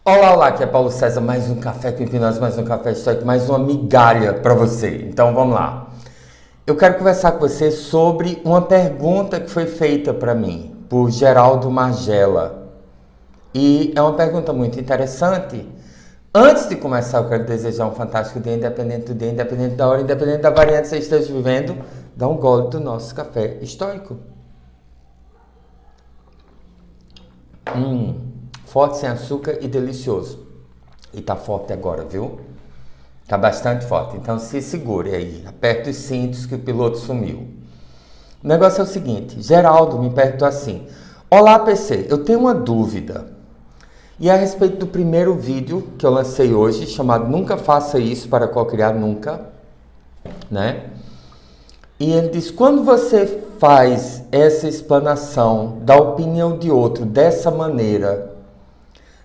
Olá, olá, aqui é Paulo César, mais um café com hipnose, mais um café histórico, mais uma migalha para você. Então vamos lá. Eu quero conversar com você sobre uma pergunta que foi feita para mim por Geraldo Margella. E é uma pergunta muito interessante. Antes de começar, eu quero desejar um fantástico dia, independente do dia, independente da hora, independente da variante que você esteja vivendo. Dá um gole do nosso café estoico. Forte, sem açúcar e delicioso. E tá forte agora, viu? Tá bastante forte. Então se segure aí. Aperta os cintos que o piloto sumiu. O negócio é o seguinte. Geraldo me perguntou assim. Olá, PC. Eu tenho uma dúvida. E é a respeito do primeiro vídeo que eu lancei hoje, chamado Nunca Faça Isso para Co-Criar Nunca. Né? E ele diz, quando você faz essa explanação da opinião de outro dessa maneira,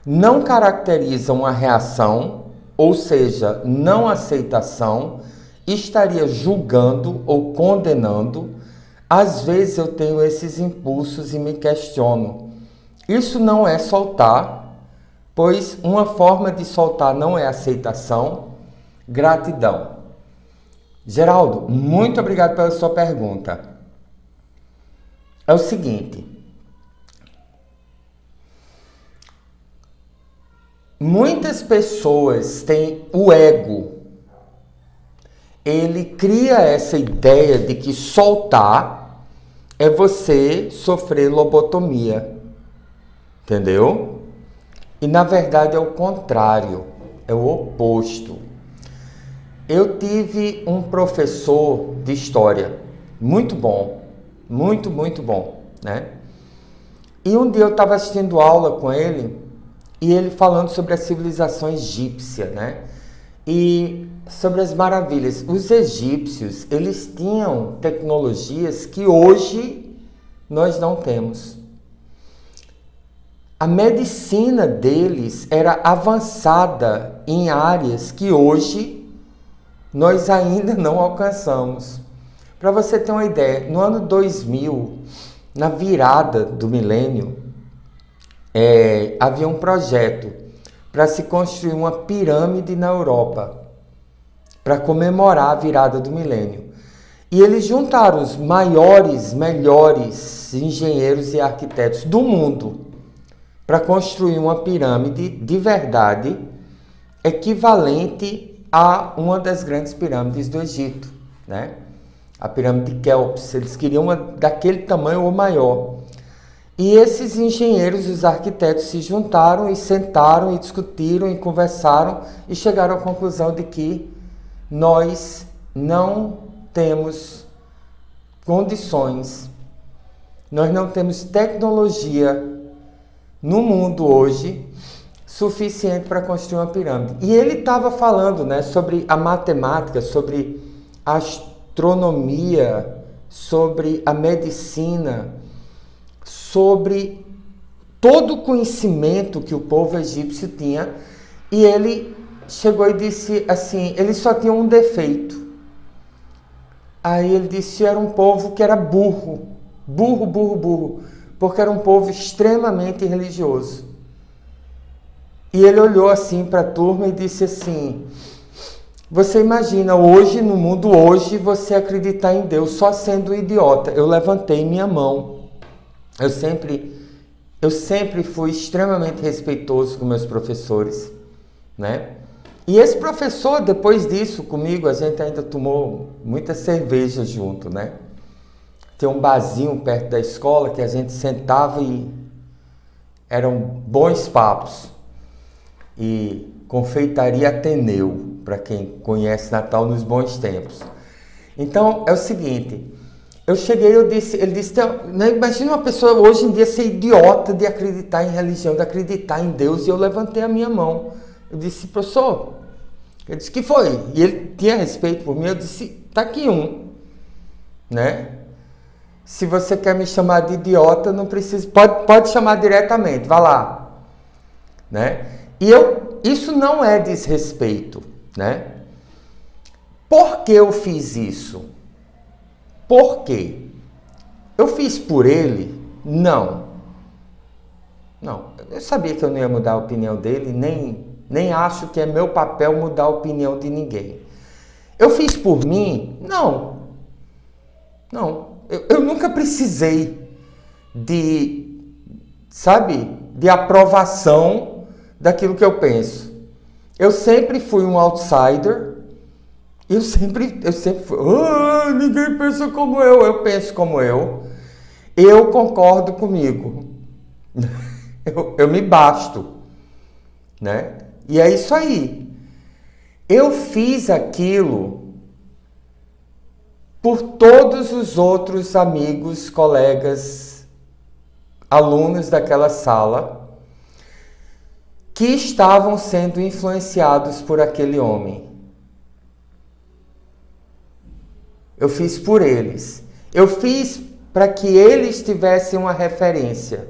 não caracteriza uma reação, ou seja, não aceitação, estaria julgando ou condenando. Às vezes eu tenho esses impulsos e me questiono. Isso não é soltar, pois uma forma de soltar não é aceitação. Gratidão. Geraldo, muito obrigado pela sua pergunta. É o seguinte. Muitas pessoas têm o ego. Ele cria essa ideia de que soltar é você sofrer lobotomia. Entendeu? E na verdade é o contrário, é o oposto. Eu tive um professor de história muito bom, muito bom, né? E um dia eu estava assistindo aula com ele e ele falando sobre a civilização egípcia, né? E sobre as maravilhas. Os egípcios, eles tinham tecnologias que hoje nós não temos. A medicina deles era avançada em áreas que hoje nós ainda não alcançamos. Para você ter uma ideia, no ano 2000, na virada do milênio, havia um projeto para se construir uma pirâmide na Europa, para comemorar a virada do milênio. E eles juntaram os maiores, melhores engenheiros e arquitetos do mundo para construir uma pirâmide de verdade equivalente a uma das grandes pirâmides do Egito, né? A pirâmide de Quéops. Eles queriam uma daquele tamanho ou maior. E esses engenheiros e os arquitetos se juntaram e sentaram e discutiram e conversaram e chegaram à conclusão de que nós não temos condições, nós não temos tecnologia no mundo hoje suficiente para construir uma pirâmide. E ele estava falando, né, sobre a matemática, sobre a astronomia, sobre a medicina, sobre todo o conhecimento que o povo egípcio tinha. E ele chegou e disse assim, eles só tinham um defeito. Aí ele disse que era um povo que era burro, porque era um povo extremamente religioso. E ele olhou assim para a turma e disse assim, você imagina hoje, no mundo hoje, você acreditar em Deus só sendo um idiota. Eu levantei minha mão. Eu sempre fui extremamente respeitoso com meus professores, né? E esse professor, depois disso, comigo, a gente ainda tomou muita cerveja junto, né? Tem um barzinho perto da escola que a gente sentava e eram bons papos. E Confeitaria Ateneu, para quem conhece Natal nos bons tempos. Então, é o seguinte, eu cheguei, ele disse, né, imagina uma pessoa hoje em dia ser idiota de acreditar em religião, de acreditar em Deus, e eu levantei a minha mão. Eu disse, professor, ele disse, que foi? E ele tinha respeito por mim, eu disse, tá aqui um, né? Se você quer me chamar de idiota, não precisa, pode chamar diretamente, vá lá, né? E isso não é desrespeito, né? Por que eu fiz isso? Por quê? Eu fiz por ele? Não. eu sabia que eu não ia mudar a opinião dele, nem acho que é meu papel mudar a opinião de ninguém. Eu fiz por mim? Não. Eu nunca precisei de aprovação daquilo que eu penso. Eu sempre fui um outsider. Eu sempre fui, ninguém pensa como eu penso como eu concordo comigo. eu me basto, né? E é isso aí. Eu fiz aquilo por todos os outros amigos, colegas, alunos daquela sala que estavam sendo influenciados por aquele homem. Eu fiz por eles. Eu fiz para que eles tivessem uma referência.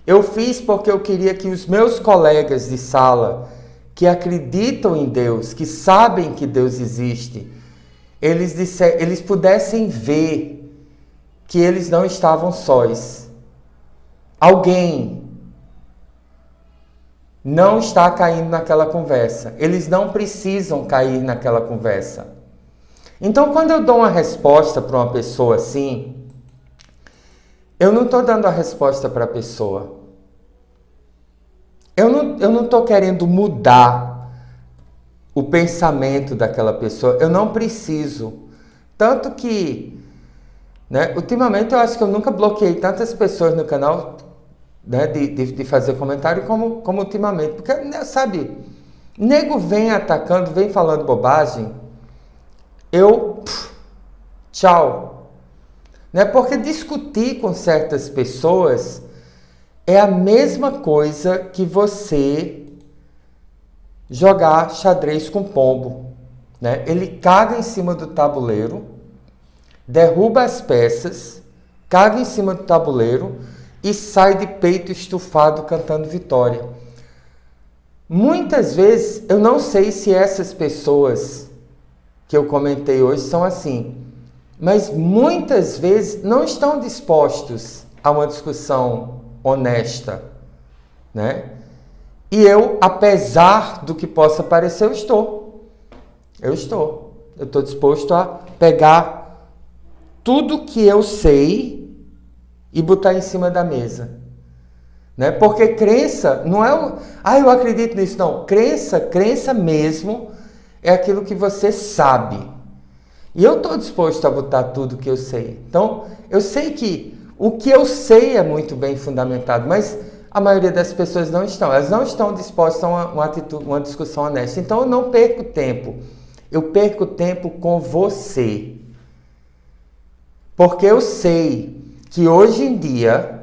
Eu fiz porque eu queria que os meus colegas de sala, que acreditam em Deus, que sabem que Deus existe, eles pudessem ver que eles não estavam sós. Alguém não está caindo naquela conversa. Eles não precisam cair naquela conversa. Então, quando eu dou uma resposta para uma pessoa assim, eu não estou dando a resposta para a pessoa. Eu não estou querendo mudar o pensamento daquela pessoa. Eu não preciso. Tanto que, né, ultimamente eu acho que eu nunca bloqueei tantas pessoas no canal, né, de fazer comentário como ultimamente. Porque, sabe, nego vem atacando, vem falando bobagem. Tchau. Né? Porque discutir com certas pessoas é a mesma coisa que você jogar xadrez com pombo. Né? Ele caga em cima do tabuleiro, derruba as peças, caga em cima do tabuleiro e sai de peito estufado cantando vitória. Muitas vezes, eu não sei se essas pessoas que eu comentei hoje são assim, mas muitas vezes não estão dispostos a uma discussão honesta, né? E eu, apesar do que possa parecer, eu estou disposto a pegar tudo que eu sei e botar em cima da mesa, né? Porque crença não é eu acredito nisso, não. Crença mesmo é aquilo que você sabe. E eu estou disposto a botar tudo que eu sei. Então, eu sei que o que eu sei é muito bem fundamentado, mas a maioria das pessoas não estão. Elas não estão dispostas a uma discussão honesta. Então, eu não perco tempo. Eu perco tempo com você. Porque eu sei que hoje em dia,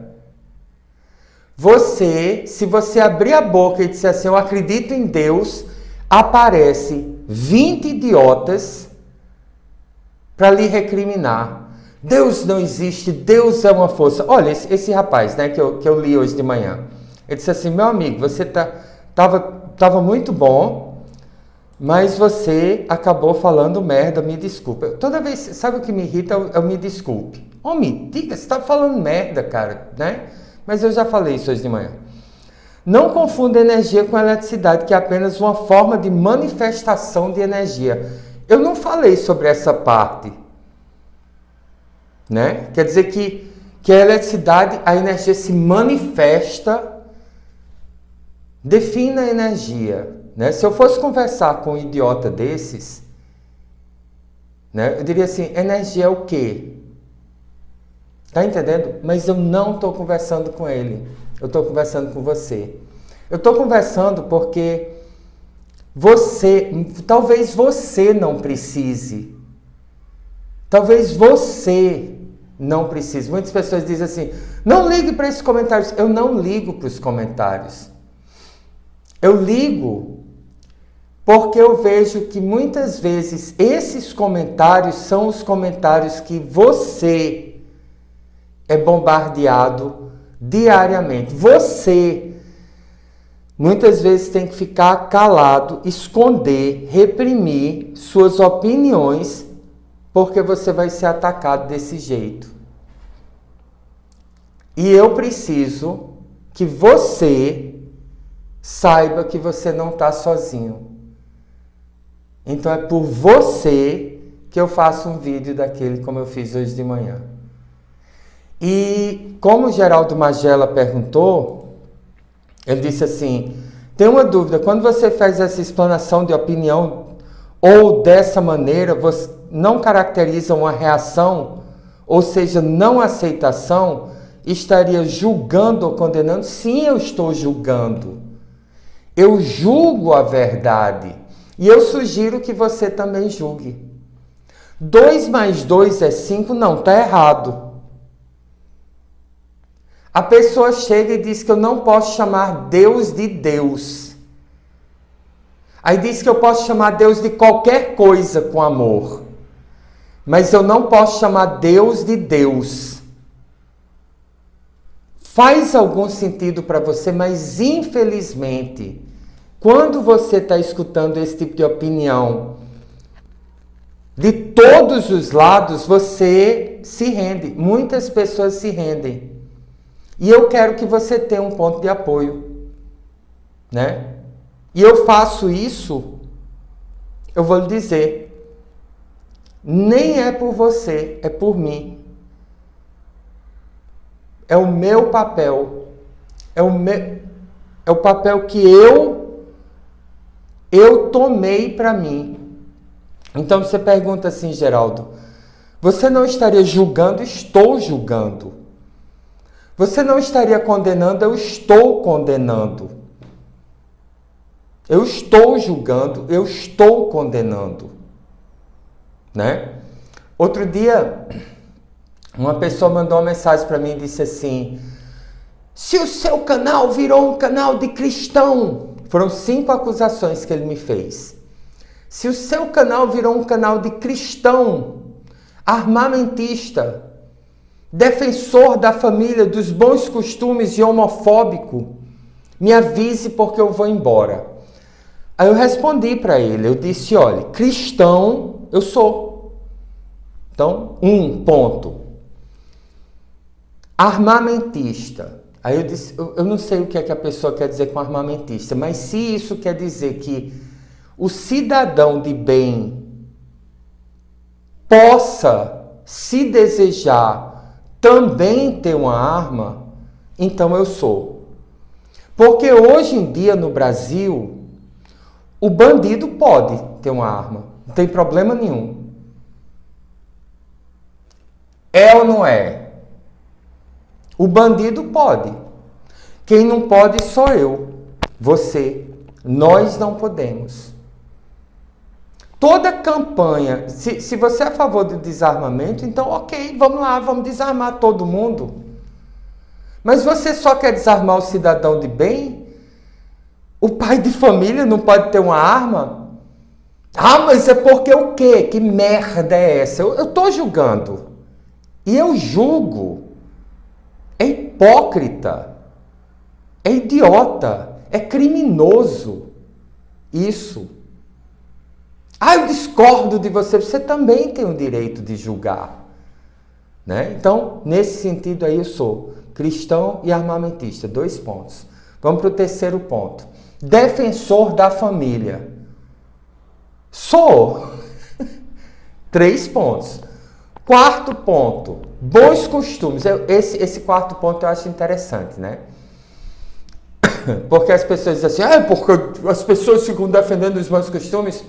se você abrir a boca e disser assim, eu acredito em Deus, aparece 20 idiotas para lhe recriminar. Deus não existe, Deus é uma força. Olha, esse rapaz, né, que eu li hoje de manhã, ele disse assim, meu amigo, você tava muito bom, mas você acabou falando merda, me desculpa. Toda vez, sabe o que me irrita? Eu me desculpe. Me diga, você tá falando merda, cara, né? Mas eu já falei isso hoje de manhã. Não confunda energia com eletricidade, que é apenas uma forma de manifestação de energia. Eu não falei sobre essa parte, né? Quer dizer que a eletricidade, a energia se manifesta, defina a energia, né? Se eu fosse conversar com um idiota desses, né, eu diria assim, energia é o quê? Tá entendendo? Mas eu não estou conversando com ele. Eu estou conversando com você. Eu estou conversando porque talvez você não precise. Talvez você não precise. Muitas pessoas dizem assim, não ligue para esses comentários. Eu não ligo para os comentários. Eu ligo porque eu vejo que muitas vezes esses comentários são os comentários que você é bombardeado diariamente. Você muitas vezes tem que ficar calado, esconder, reprimir suas opiniões, porque você vai ser atacado desse jeito. E eu preciso que você saiba que você não está sozinho. Então é por você que eu faço um vídeo daquele como eu fiz hoje de manhã. E como o Geraldo Magela perguntou, ele disse assim, tem uma dúvida, quando você faz essa explanação de opinião ou dessa maneira, você não caracteriza uma reação, ou seja, não aceitação, estaria julgando ou condenando? Sim, eu estou julgando. Eu julgo a verdade. E eu sugiro que você também julgue. 2 mais 2 é 5? Não, está errado. A pessoa chega e diz que eu não posso chamar Deus de Deus. Aí diz que eu posso chamar Deus de qualquer coisa com amor. Mas eu não posso chamar Deus de Deus. Faz algum sentido para você, mas infelizmente, quando você está escutando esse tipo de opinião, de todos os lados, você se rende. Muitas pessoas se rendem. E eu quero que você tenha um ponto de apoio, né? E eu faço isso, eu vou lhe dizer, nem é por você, é por mim. É o meu papel. É o papel que eu tomei para mim. Então você pergunta assim, Geraldo, você não estaria julgando? Estou julgando. Você não estaria condenando? Eu estou condenando. Eu estou julgando, eu estou condenando. Né? Outro dia, uma pessoa mandou uma mensagem para mim e disse assim, se o seu canal virou um canal de cristão, foram 5 acusações que ele me fez. Se o seu canal virou um canal de cristão, armamentista, defensor da família, dos bons costumes e homofóbico, me avise porque eu vou embora. Aí eu respondi para ele, eu disse, olha, cristão eu sou. Então, 1 ponto. Armamentista. Aí eu disse, eu não sei o que é que a pessoa quer dizer com armamentista, mas se isso quer dizer que o cidadão de bem possa, se desejar, também ter uma arma, então eu sou. Porque hoje em dia no Brasil, o bandido pode ter uma arma, não tem problema nenhum. É ou não é? O bandido pode. Quem não pode sou eu, você. Nós não podemos. Toda campanha, se você é a favor do desarmamento, então ok, vamos lá, vamos desarmar todo mundo. Mas você só quer desarmar o cidadão de bem? O pai de família não pode ter uma arma? Ah, mas é porque o quê? Que merda é essa? Eu estou julgando. E eu julgo. É hipócrita. É idiota. É criminoso. Isso. Ah, eu discordo de você. Você também tem o direito de julgar. Né? Então, nesse sentido aí eu sou cristão e armamentista. 2 pontos. Vamos para o 3º ponto. Defensor da família. Sou. 3 pontos. 4º ponto. Bons costumes. Esse 4º ponto eu acho interessante, né? Porque as pessoas dizem assim, porque as pessoas ficam defendendo os bons costumes.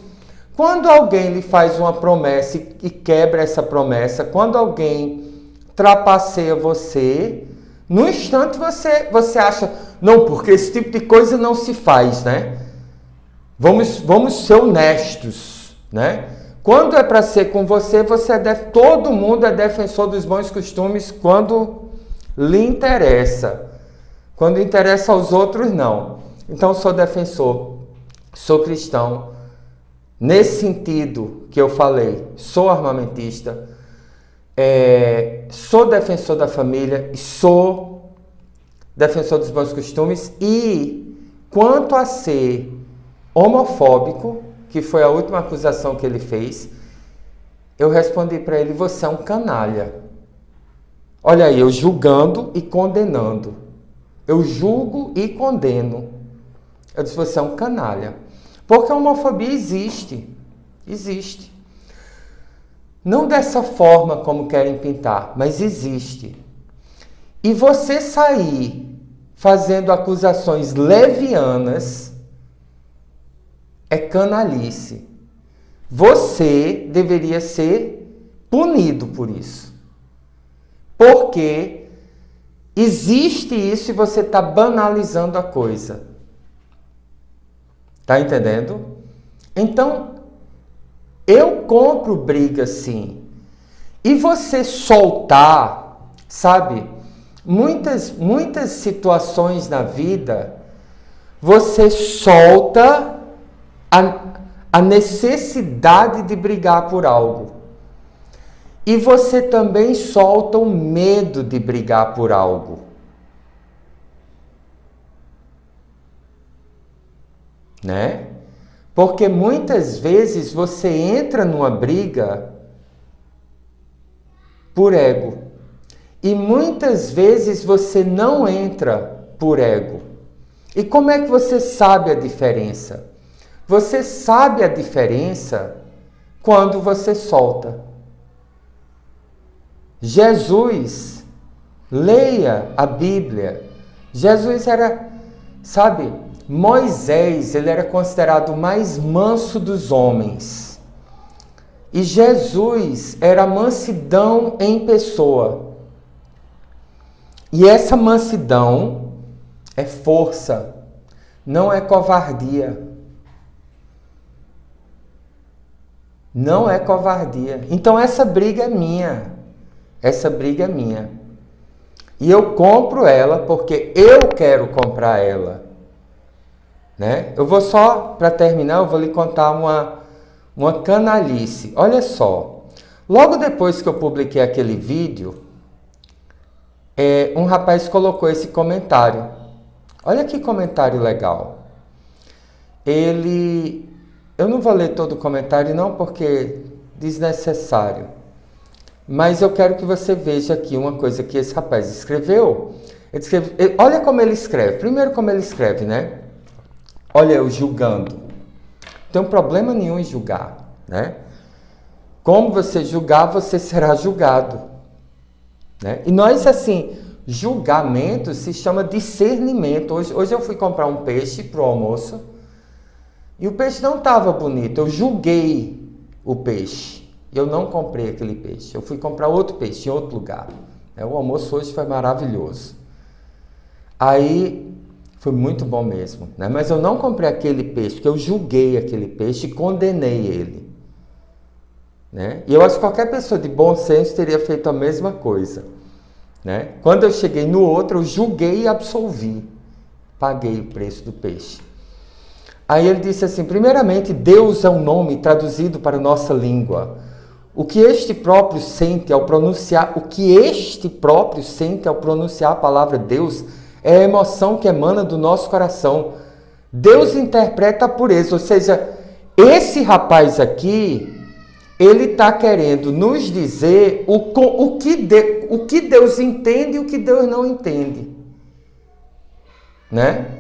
Quando alguém lhe faz uma promessa e quebra essa promessa, quando alguém trapaceia você, no instante você acha, não, porque esse tipo de coisa não se faz, né? Vamos ser honestos, né? Quando é para ser com você, todo mundo é defensor dos bons costumes quando lhe interessa. Quando interessa aos outros, não. Então, sou defensor, sou cristão. Nesse sentido que eu falei, sou armamentista, sou defensor da família, sou defensor dos bons costumes e, quanto a ser homofóbico, que foi a última acusação que ele fez, eu respondi para ele, você é um canalha. Olha aí, eu julgando e condenando. Eu julgo e condeno. Eu disse, você é um canalha. Porque a homofobia existe. Existe. Não dessa forma como querem pintar, mas existe. E você sair fazendo acusações levianas é canalice. Você deveria ser punido por isso. Porque existe isso e você está banalizando a coisa. Tá entendendo? Então, eu compro briga sim. E você soltar, sabe? Muitas situações na vida, você solta a necessidade de brigar por algo. E você também solta o medo de brigar por algo. Né? Porque muitas vezes você entra numa briga por ego. E muitas vezes você não entra por ego. E como é que você sabe a diferença? Você sabe a diferença quando você solta. Jesus, leia a Bíblia. Jesus era, sabe, Moisés, ele era considerado o mais manso dos homens. E Jesus era mansidão em pessoa. E essa mansidão é força, não é covardia. Não é covardia. Então essa briga é minha. Essa briga é minha. E eu compro ela porque eu quero comprar ela. Né? Eu vou só, para terminar, eu vou lhe contar uma canalice. Olha só. Logo depois que eu publiquei aquele vídeo, um rapaz colocou esse comentário. Olha que comentário legal. Eu não vou ler todo o comentário não, porque desnecessário. Mas eu quero que você veja aqui uma coisa que esse rapaz escreveu. Olha como ele escreve. Primeiro como ele escreve, né? Olha, eu julgando. Não tem problema nenhum em julgar, né? Como você julgar, você será julgado. Né? E nós, assim, julgamento se chama discernimento. Hoje eu fui comprar um peixe para o almoço e o peixe não estava bonito. Eu julguei o peixe. Eu não comprei aquele peixe. Eu fui comprar outro peixe em outro lugar. O almoço hoje foi maravilhoso. Aí, foi muito bom mesmo. Né? Mas eu não comprei aquele peixe, porque eu julguei aquele peixe e condenei ele. Né? E eu acho que qualquer pessoa de bom senso teria feito a mesma coisa. Né? Quando eu cheguei no outro, eu julguei e absolvi. Paguei o preço do peixe. Aí ele disse assim, primeiramente, Deus é um nome traduzido para a nossa língua. O que este próprio sente ao pronunciar a palavra Deus é a emoção que emana do nosso coração. Deus interpreta a pureza, ou seja, esse rapaz aqui, ele está querendo nos dizer o que Deus entende e o que Deus não entende. Né?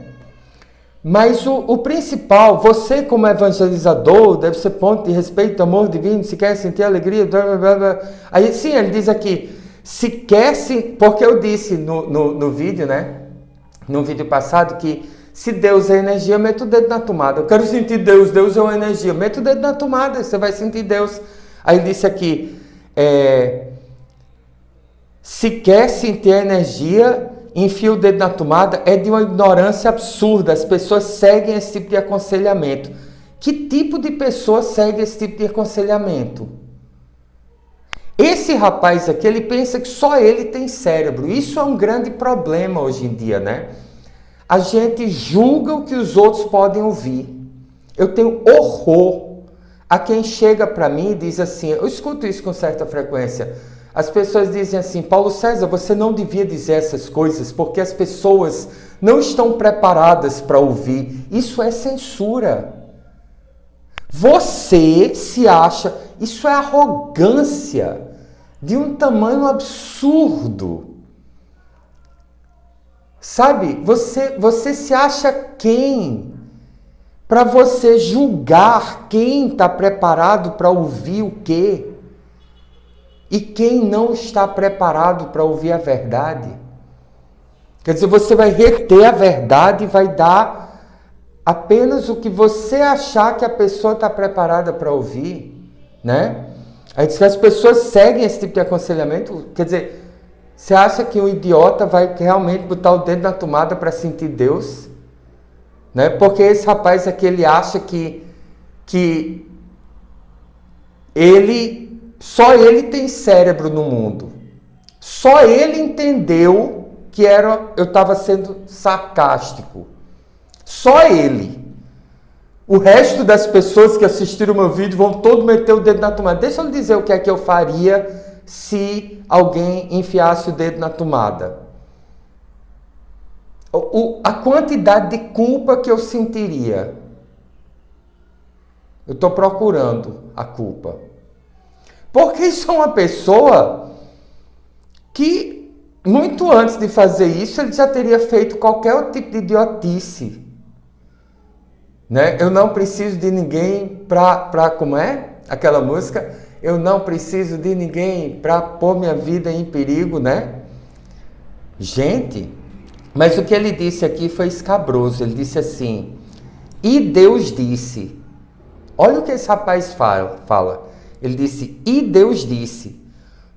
Mas o principal, você como evangelizador, deve ser ponto de respeito, amor divino, se quer sentir alegria, blá, blá, blá. Aí sim, ele diz aqui, se quer, porque eu disse no vídeo, né? No vídeo passado, que se Deus é energia, meta o dedo na tomada. Eu quero sentir Deus, Deus é uma energia. Meta o dedo na tomada, você vai sentir Deus. Aí ele disse aqui, se quer sentir a energia, enfia o dedo na tomada, é de uma ignorância absurda. As pessoas seguem esse tipo de aconselhamento. Que tipo de pessoa segue esse tipo de aconselhamento? Esse rapaz aqui, ele pensa que só ele tem cérebro. Isso é um grande problema hoje em dia, né? A gente julga o que os outros podem ouvir. Eu tenho horror a quem chega para mim e diz assim, eu escuto isso com certa frequência. As pessoas dizem assim, Paulo César, você não devia dizer essas coisas porque as pessoas não estão preparadas para ouvir. Isso é censura. Você se acha, isso é arrogância de um tamanho absurdo. Sabe, você se acha quem para você julgar quem está preparado para ouvir o quê? E quem não está preparado para ouvir a verdade? Quer dizer, você vai reter a verdade e vai dar apenas o que você achar que a pessoa está preparada para ouvir, né? Aí diz que as pessoas seguem esse tipo de aconselhamento. Quer dizer, você acha que um idiota vai realmente botar o dedo na tomada para sentir Deus? Né? Porque esse rapaz aqui, ele acha que só ele tem cérebro no mundo. Só ele entendeu que eu estava sendo sarcástico. Só ele. O resto das pessoas que assistiram o meu vídeo vão todo meter o dedo na tomada. Deixa eu lhe dizer o que é que eu faria se alguém enfiasse o dedo na tomada. A quantidade de culpa que eu sentiria. Eu estou procurando a culpa. Porque isso é uma pessoa que, muito antes de fazer isso, ele já teria feito qualquer tipo de idiotice. Né? Eu não preciso de ninguém como é? Aquela música? Eu não preciso de ninguém para pôr minha vida em perigo, né? Gente, mas o que ele disse aqui foi escabroso. Ele disse assim, e Deus disse, olha o que esse rapaz fala. Ele disse, e Deus disse,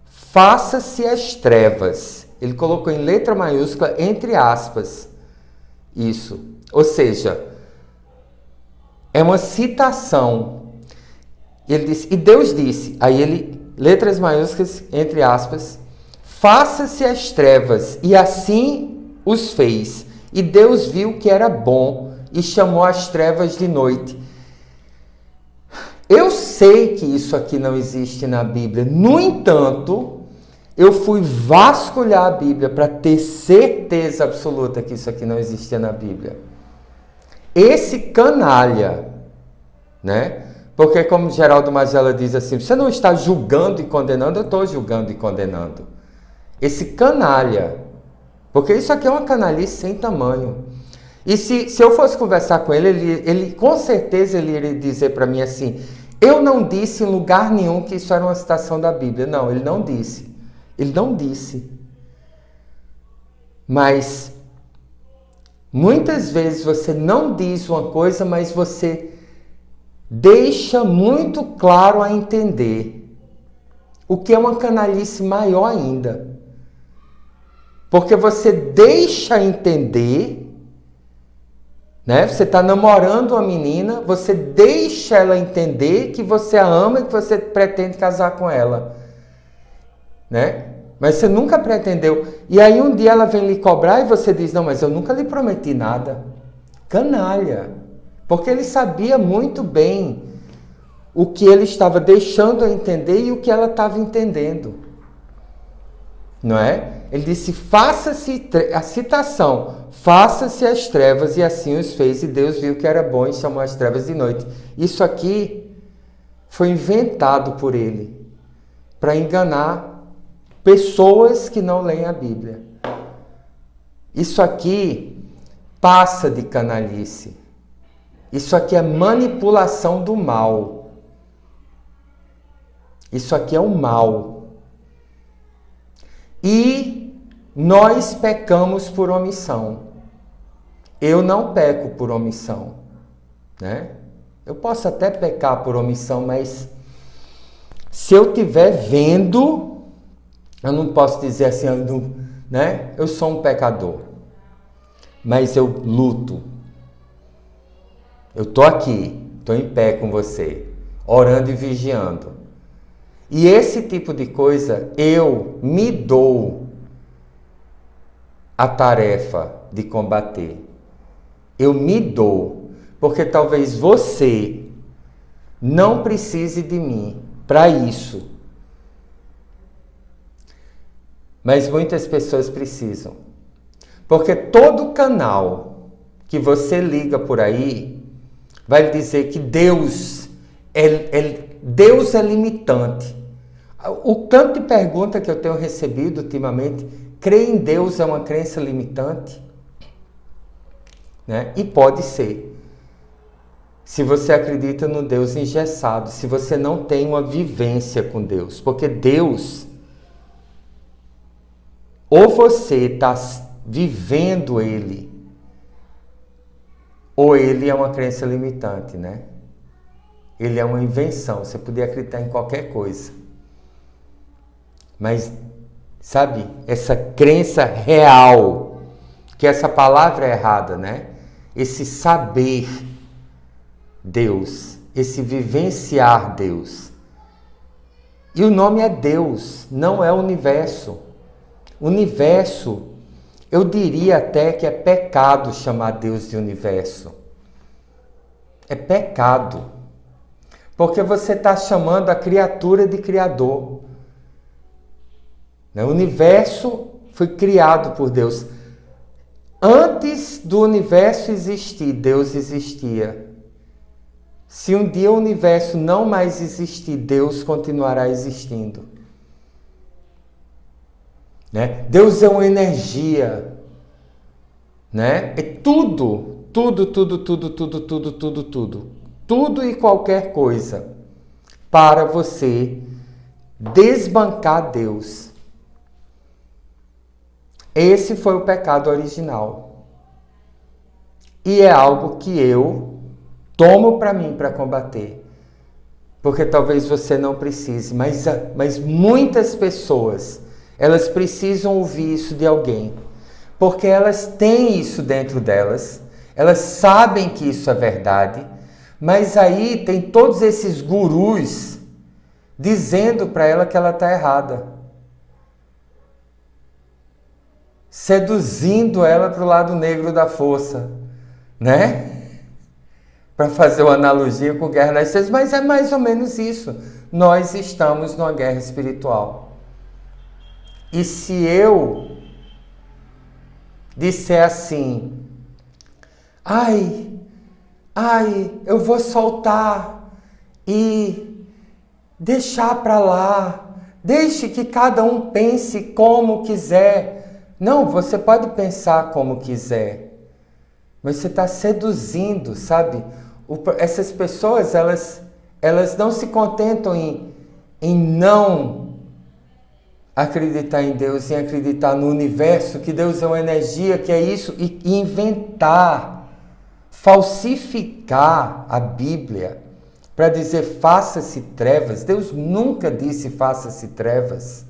faça-se as trevas. Ele colocou em letra maiúscula, entre aspas, isso. Ou seja, é uma citação. Ele disse, e Deus disse, aí ele, letras maiúsculas, entre aspas, faça-se as trevas, e assim os fez. E Deus viu que era bom, e chamou as trevas de noite. Eu sei que isso aqui não existe na Bíblia. No entanto, eu fui vasculhar a Bíblia para ter certeza absoluta que isso aqui não existia na Bíblia. Esse canalha, né? Porque como Geraldo Magela diz assim, você não está julgando e condenando, eu estou julgando e condenando. Esse canalha, porque isso aqui é uma canalice sem tamanho. E se eu fosse conversar com ele com certeza ele iria dizer para mim assim, eu não disse em lugar nenhum que isso era uma citação da Bíblia. Não, ele não disse. Ele não disse. Mas muitas vezes você não diz uma coisa, mas você deixa muito claro a entender. O que é uma canalice maior ainda. Porque você deixa entender, né? Você está namorando uma menina, você deixa ela entender que você a ama e que você pretende casar com ela. Né? Mas você nunca pretendeu. E aí um dia ela vem lhe cobrar e você diz, não, mas eu nunca lhe prometi nada. Canalha. Porque ele sabia muito bem o que ele estava deixando a entender e o que ela estava entendendo. Não é? Ele disse, faça-se, a citação, faça-se as trevas, e assim os fez, e Deus viu que era bom e chamou as trevas de noite. Isso aqui foi inventado por ele para enganar pessoas que não leem a Bíblia. Isso aqui passa de canalice. Isso aqui é manipulação do mal. Isso aqui é o mal. E nós pecamos por omissão. Eu não peco por omissão, né? Eu posso até pecar por omissão, mas se eu estiver vendo, eu não posso dizer assim, né? Eu sou um pecador, mas eu luto. Eu estou aqui, estou em pé com você, orando e vigiando. E esse tipo de coisa, eu me dou a tarefa de combater. Eu me dou, porque talvez você não precise de mim para isso. Mas muitas pessoas precisam. Porque todo canal que você liga por aí vai dizer que Deus é limitante. O tanto de pergunta que eu tenho recebido ultimamente, crer em Deus é uma crença limitante? né? E pode ser. Se você acredita no Deus engessado, se você não tem uma vivência com Deus, porque Deus, ou você está vivendo Ele, ou Ele é uma crença limitante, né? Ele é uma invenção, você podia acreditar em qualquer coisa. Mas, sabe, essa crença real, que essa palavra é errada, né? Esse saber Deus, esse vivenciar Deus. E o nome é Deus, não é universo. Universo, eu diria até que é pecado chamar Deus de universo. É pecado. Porque você está chamando a criatura de criador. O universo foi criado por Deus. Antes do universo existir, Deus existia. Se um dia o universo não mais existir, Deus continuará existindo. Né? Deus é uma energia. Né? É tudo. Tudo e qualquer coisa para você desbancar Deus. Esse foi o pecado original. E é algo que eu tomo para mim para combater. Porque talvez você não precise, mas muitas pessoas, elas precisam ouvir isso de alguém. Porque elas têm isso dentro delas, elas sabem que isso é verdade, mas aí tem todos esses gurus dizendo para ela que ela está errada. Seduzindo ela para o lado negro da força, né? Para fazer uma analogia com Guerra nas Estrelas, mas é mais ou menos isso. Nós estamos numa guerra espiritual. E se eu disser assim, eu vou soltar e deixar para lá, deixe que cada um pense como quiser. Não, você pode pensar como quiser, mas você está seduzindo, sabe? Essas pessoas, elas não se contentam em não acreditar em Deus, em acreditar no universo, que Deus é uma energia, que é isso, e inventar, falsificar a Bíblia para dizer faça-se trevas. Deus nunca disse faça-se trevas.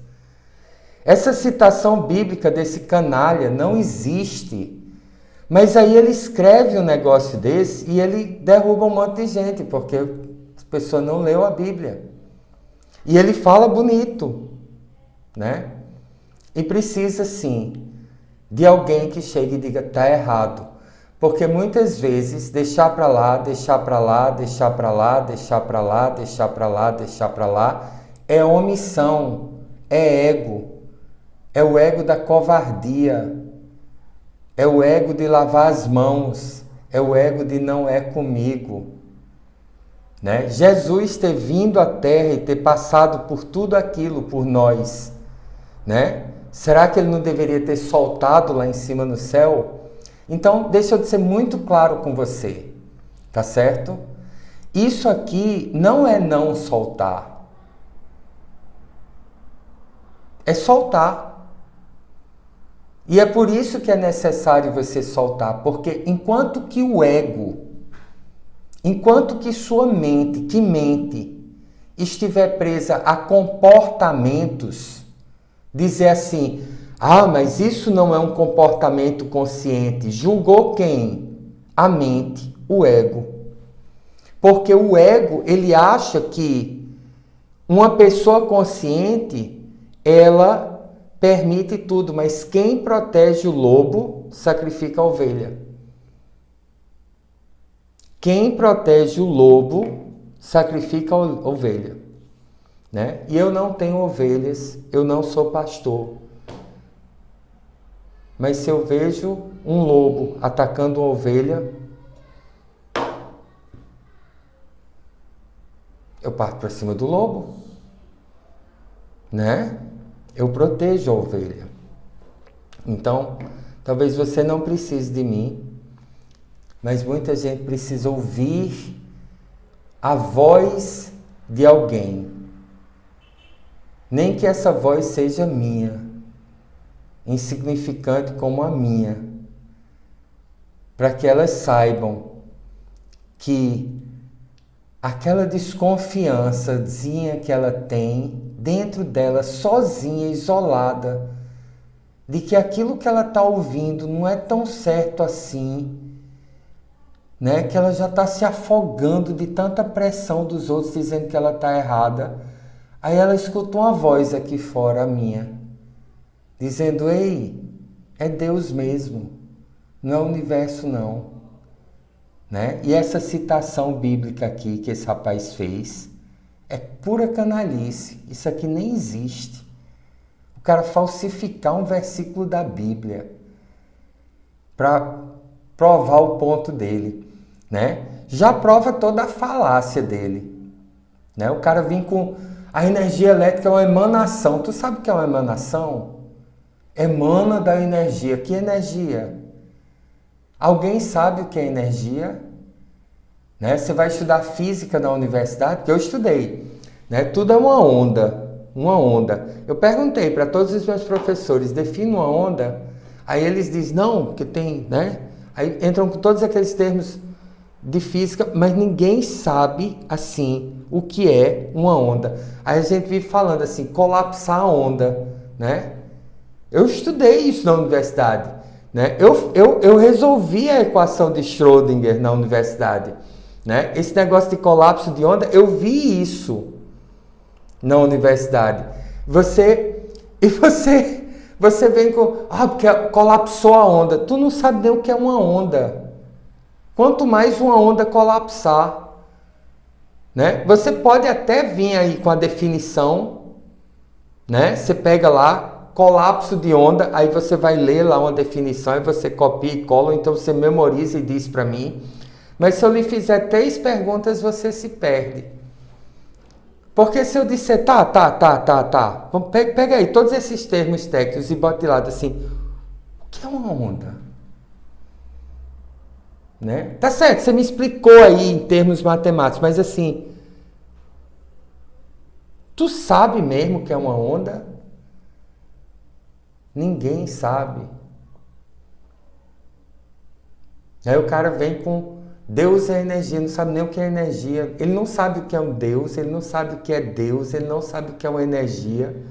Essa citação bíblica desse canalha não existe. Mas aí ele escreve um negócio desse e ele derruba um monte de gente, porque as pessoas não leu a Bíblia. E ele fala bonito, né? E precisa, sim, de alguém que chegue e diga, tá errado. Porque muitas vezes deixar para lá, deixar para lá, deixar para lá, deixar para lá, deixar para lá, deixar para lá, é omissão, é ego. É o ego da covardia, é o ego de lavar as mãos, é o ego de não é comigo. Né? Jesus ter vindo à Terra e ter passado por tudo aquilo por nós, né? Será que ele não deveria ter soltado lá em cima no céu? Então, deixa eu ser muito claro com você, tá certo? Isso aqui não é não soltar, é soltar. E é por isso que é necessário você soltar, porque enquanto que o ego, enquanto que sua mente, que mente, estiver presa a comportamentos, dizer assim, mas isso não é um comportamento consciente. Julgou quem? A mente, o ego. Porque o ego, ele acha que uma pessoa consciente, ela permite tudo, mas quem protege o lobo, sacrifica a ovelha. Quem protege o lobo, sacrifica a ovelha. Né? E eu não tenho ovelhas, eu não sou pastor. Mas se eu vejo um lobo atacando uma ovelha, eu parto para cima do lobo, né? Eu protejo a ovelha. Então, talvez você não precise de mim, mas muita gente precisa ouvir a voz de alguém. Nem que essa voz seja minha, insignificante como a minha, para que elas saibam que aquela desconfiançazinha que ela tem dentro dela, sozinha, isolada, de que aquilo que ela está ouvindo não é tão certo assim, né? Que ela já está se afogando de tanta pressão dos outros dizendo que ela está errada. Aí ela escuta uma voz aqui fora, a minha, dizendo: ei, é Deus mesmo, não é o universo não. Né? E essa citação bíblica aqui que esse rapaz fez é pura canalice. Isso aqui nem existe. O cara falsificar um versículo da Bíblia para provar o ponto dele, né? Já prova toda a falácia dele, né? O cara vem com a energia elétrica é uma emanação. Tu sabe o que é uma emanação? Emana da energia. Que energia? Alguém sabe o que é energia? Né? Você vai estudar física na universidade, que eu estudei, né? Tudo é uma onda. Uma onda. Eu perguntei para todos os meus professores, defina uma onda. Aí eles dizem, não, porque tem, né? Aí entram com todos aqueles termos de física, mas ninguém sabe, assim, o que é uma onda. Aí a gente vive falando assim, colapsar a onda, né? Eu estudei isso na universidade, né? Eu resolvi a equação de Schrödinger na universidade, né? Esse negócio de colapso de onda, eu vi isso na universidade. Você vem com, porque colapsou a onda. Tu não sabe nem o que é uma onda. Quanto mais uma onda colapsar, né? Você pode até vir aí com a definição, né? Você pega lá, colapso de onda, aí você vai ler lá uma definição e você copia e cola, então você memoriza e diz para mim. Mas se eu lhe fizer 3 perguntas, você se perde. Porque se eu disser, tá. Pega aí todos esses termos técnicos e bota de lado assim. O que é uma onda? Né? Tá certo, você me explicou aí em termos matemáticos, mas assim, tu sabe mesmo o que é uma onda? Ninguém sabe. Aí o cara vem com Deus é energia, não sabe nem o que é energia. Ele não sabe o que é um Deus, ele não sabe o que é Deus, ele não sabe o que é uma energia.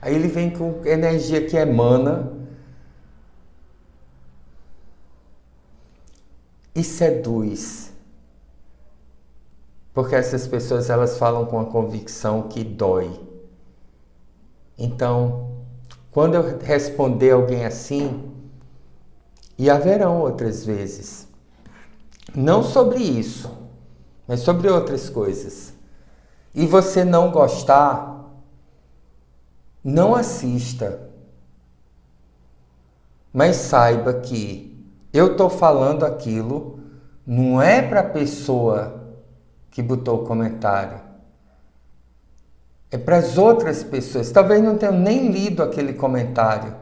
Aí ele vem com energia que emana e seduz. Porque essas pessoas, elas falam com uma convicção que dói. Então, quando eu responder alguém assim, e haverão outras vezes, não sobre isso, mas sobre outras coisas, e você não gostar, não assista. Mas saiba que eu estou falando aquilo, não é para a pessoa que botou o comentário. É para as outras pessoas. Talvez não tenham nem lido aquele comentário,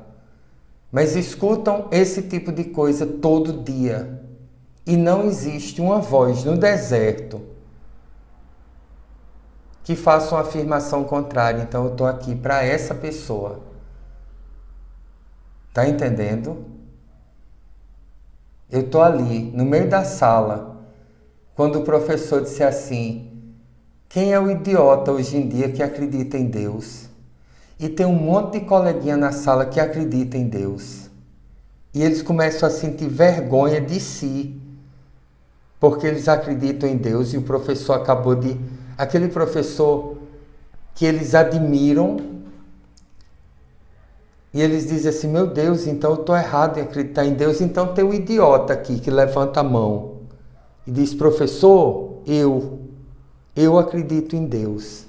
mas escutam esse tipo de coisa todo dia. E não existe uma voz no deserto que faça uma afirmação contrária. Então eu estou aqui para essa pessoa. Tá entendendo? Eu estou ali, no meio da sala, quando o professor disse assim, quem é o idiota hoje em dia que acredita em Deus? E tem um monte de coleguinha na sala que acredita em Deus. E eles começam a sentir vergonha de si, porque eles acreditam em Deus e o professor acabou de... Aquele professor que eles admiram, e eles dizem assim, meu Deus, então eu estou errado em acreditar em Deus. Então tem um idiota aqui que levanta a mão e diz, professor, eu acredito em Deus.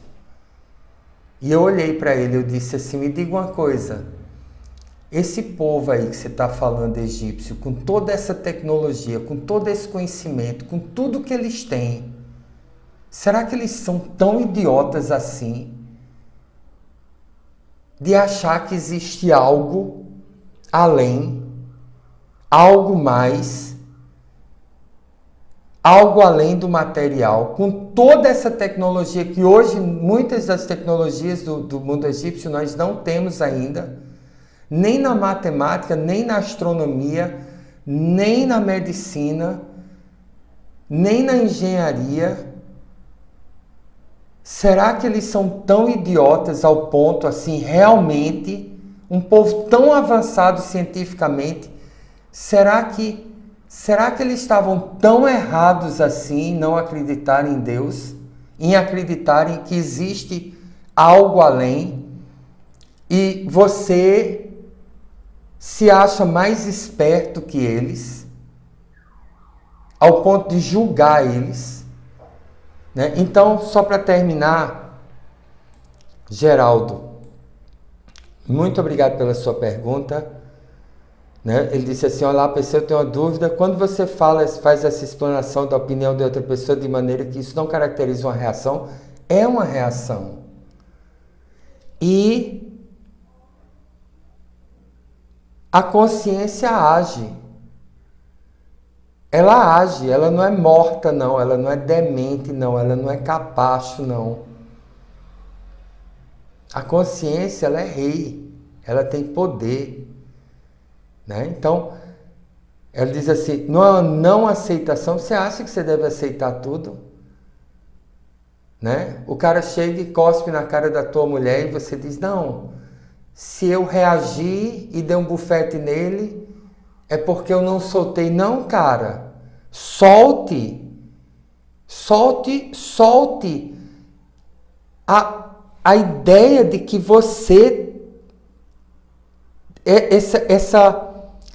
E eu olhei para ele, eu disse assim, me diga uma coisa, esse povo aí que você está falando egípcio, com toda essa tecnologia, com todo esse conhecimento, com tudo que eles têm, será que eles são tão idiotas assim de achar que existe algo além, algo mais, algo além do material. Com toda essa tecnologia que hoje, muitas das tecnologias do mundo egípcio nós não temos ainda, nem na matemática, nem na astronomia, nem na medicina, nem na engenharia. Será que eles são tão idiotas ao ponto, assim, realmente, um povo tão avançado cientificamente, será que eles estavam tão errados assim em não acreditar em Deus, em acreditarem que existe algo além, e você se acha mais esperto que eles, ao ponto de julgar eles, né? Então, só para terminar, Geraldo, muito obrigado pela sua pergunta. Né? Ele disse assim: olá, pessoa, eu tenho uma dúvida. Quando você faz essa explanação da opinião de outra pessoa de maneira que isso não caracteriza uma reação, é uma reação. E a consciência age. Ela age, ela não é morta, não, ela não é demente, não, ela não é capacho, não. A consciência, ela é rei, ela tem poder. Né? Então, ela diz assim, não aceitação, você acha que você deve aceitar tudo? Né? O cara chega e cospe na cara da tua mulher e você diz, não, se eu reagir e der um bufete nele, é porque eu não soltei. Não, cara, solte a ideia de que você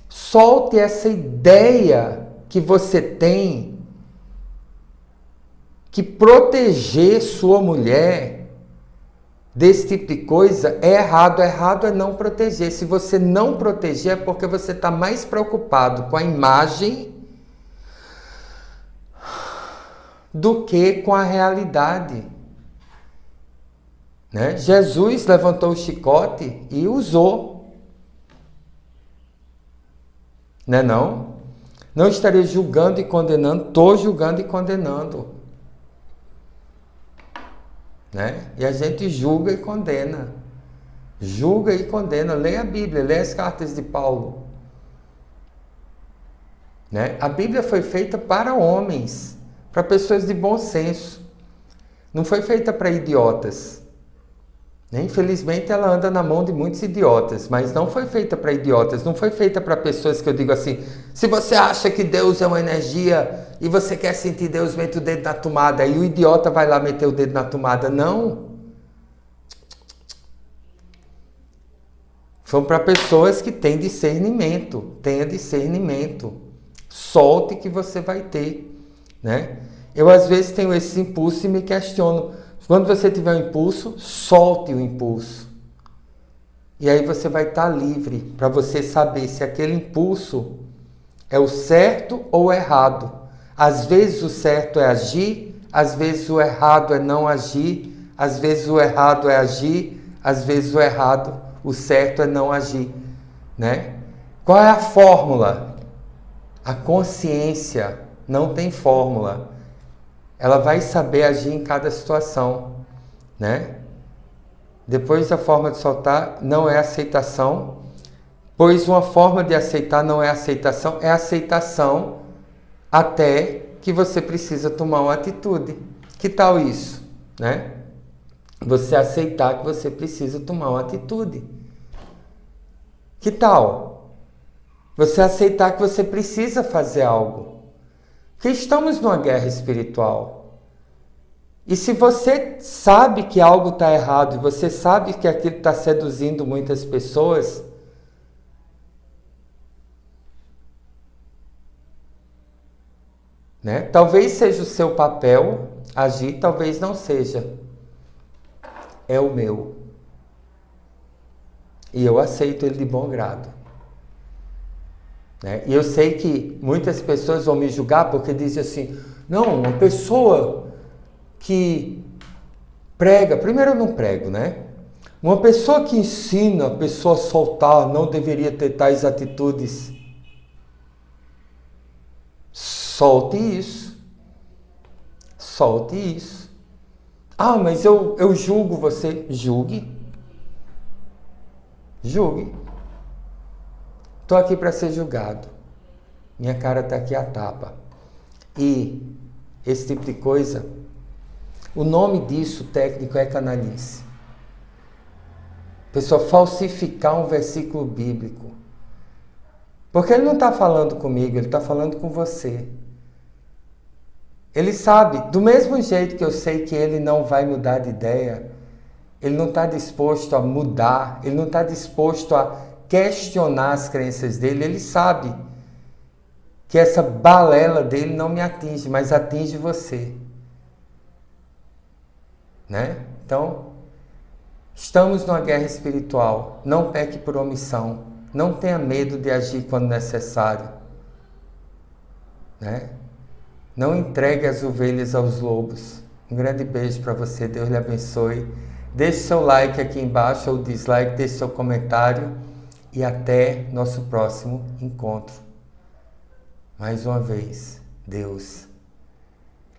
solte essa ideia que você tem que proteger sua mulher desse tipo de coisa é errado. Errado é não proteger. Se você não proteger é porque você está mais preocupado com a imagem do que com a realidade. Né? Jesus levantou o chicote e usou. Né, não? Não estarei julgando e condenando, estou julgando e condenando. Né? E a gente julga e condena. Julga e condena. Leia a Bíblia, leia as cartas de Paulo. Né? A Bíblia foi feita para homens, para pessoas de bom senso. Não foi feita para idiotas. Infelizmente ela anda na mão de muitos idiotas, mas não foi feita para idiotas, não foi feita para pessoas que eu digo assim, se você acha que Deus é uma energia e você quer sentir Deus, mete o dedo na tomada, e o idiota vai lá meter o dedo na tomada. Não. São para pessoas que têm discernimento, tenha discernimento, solte que você vai ter. Né? Eu às vezes tenho esse impulso e me questiono. Quando você tiver um impulso, solte o impulso. E aí você vai estar livre para você saber se aquele impulso é o certo ou o errado. Às vezes o certo é agir, às vezes o errado é não agir, às vezes o errado é agir, às vezes o errado, o certo é não agir. Né? Qual é a fórmula? A consciência não tem fórmula. Ela vai saber agir em cada situação, né? Depois a forma de soltar não é aceitação, pois uma forma de aceitar não é aceitação, é aceitação até que você precisa tomar uma atitude. Que tal isso, né? Você aceitar que você precisa tomar uma atitude. Que tal? Você aceitar que você precisa fazer algo. Que estamos numa guerra espiritual. E se você sabe que algo está errado, e você sabe que aquilo está seduzindo muitas pessoas, né? Talvez seja o seu papel agir, talvez não seja. É o meu. E eu aceito ele de bom grado. Né? E eu sei que muitas pessoas vão me julgar porque dizem assim, não, uma pessoa que prega, primeiro eu não prego, né? Uma pessoa que ensina a pessoa a soltar não deveria ter tais atitudes. Solte isso. Solte isso. Ah, mas eu julgo você. Julgue. Julgue. Estou aqui para ser julgado. Minha cara está aqui a tapa. E esse tipo de coisa, o nome disso técnico é canalice. Pessoa falsificar um versículo bíblico. Porque ele não está falando comigo, ele está falando com você. Ele sabe, do mesmo jeito que eu sei que ele não vai mudar de ideia, ele não está disposto a mudar, ele não está disposto a questionar as crenças dele, ele sabe que essa balela dele não me atinge, mas atinge você. Né? Então, estamos numa guerra espiritual. Não peque por omissão. Não tenha medo de agir quando necessário. Né? Não entregue as ovelhas aos lobos. Um grande beijo para você. Deus lhe abençoe. Deixe seu like aqui embaixo ou dislike. Deixe seu comentário. E até nosso próximo encontro. Mais uma vez, Deus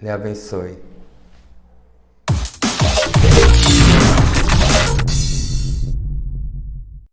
lhe abençoe.